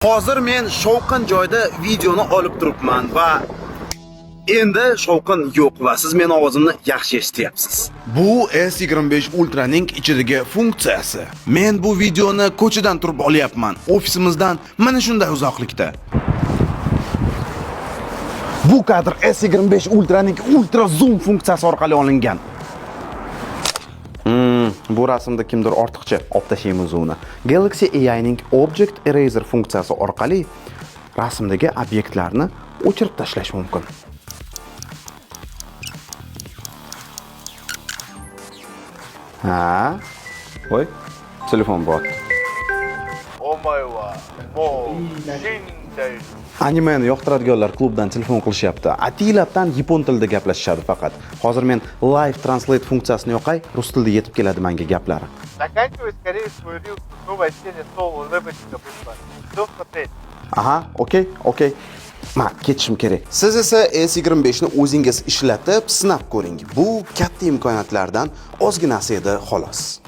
Hozir men shovqin joyda videoni olib turibman va endi shovqin yo'q va siz meni ovozimni yaxshi eshityapsiz. Bu S25 Ultraning ichidagi funksiyasi. Men bu videoni ko'chadan turib olyapman. Ofisimizdan mana shunday uzoqlikda. Bu kadr S25 Ultraning ultra zoom funksiyasi orqali olingan. Bu rasmda kimdir ortiqcha olib tashlaymiz uni. Galaxy AIning Object Eraser funksiyasi orqali rasmdagi obyektlarni o'chirib tashlash mumkin. Ha? Voy, telefon bot. Animeni yoqtiradiganlar klubdan telefon qilishyapti. Atilabdan yapon tilida gaplashishadi faqat. Hozir men live translate funksiyasini yoqay, rus tilida yetib keladi menga gaplari. Заканчивай скорее свой рил, новое чтение соло, рыбочка пришла. Все смотреть. Aha, okey. Ketishim kerak. Siz esa S25 ni o'zingiz ishlatib, sinab ko'ring. Bu katta imkoniyatlardan ozginasi edi, xolos.